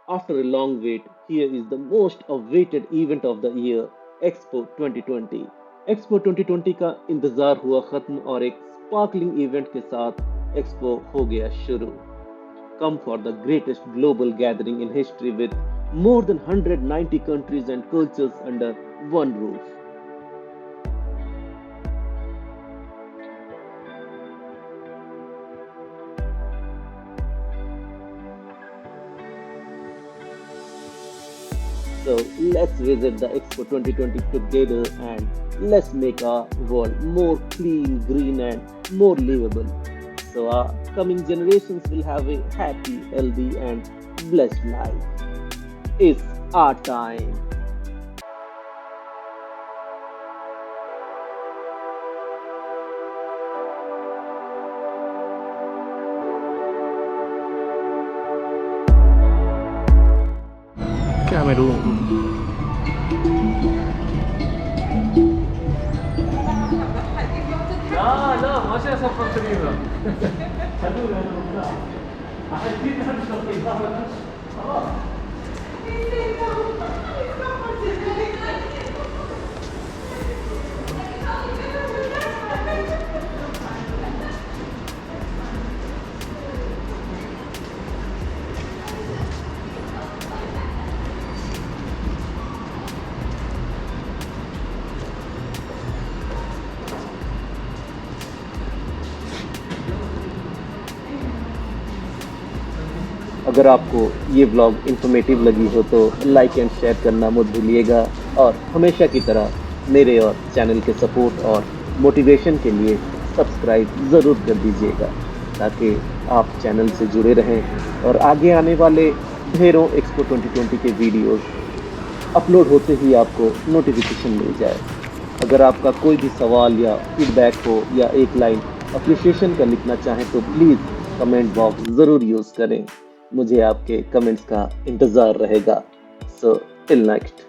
After a long wait, here is the most awaited event of the year, Expo 2020। Expo 2020 का इंतजार हुआ खत्म और एक स्पार्कलिंग इवेंट के साथ एक्सपो हो गया शुरू। Come for the greatest global gathering in history with more than 190 countries and cultures under one roof. So let's visit the Expo 2020 together and let's make our world more clean, green, and more livable. So our coming generations will have a happy, healthy, and blessed life. It's our time. Cameroon. لا لا ما شاء سفر كبيرة. अगर आपको ये vlog informative लगी हो तो like and share करना मत भूलिएगा और हमेशा की तरह मेरे और चैनल के सपोर्ट और मोटिवेशन के लिए सब्सक्राइब ज़रूर कर दीजिएगा ताकि आप चैनल से जुड़े रहें और आगे आने वाले ढेरों एक्सपो 2020 के वीडियोस अपलोड होते ही आपको नोटिफिकेशन मिल जाए। अगर आपका कोई भी सवाल या फीडबैक हो या एक लाइन अप्रिशिएशन का लिखना चाहें तो प्लीज़ कमेंट बॉक्स ज़रूर यूज़ करें। मुझे आपके कमेंट्स का इंतज़ार रहेगा। So till next.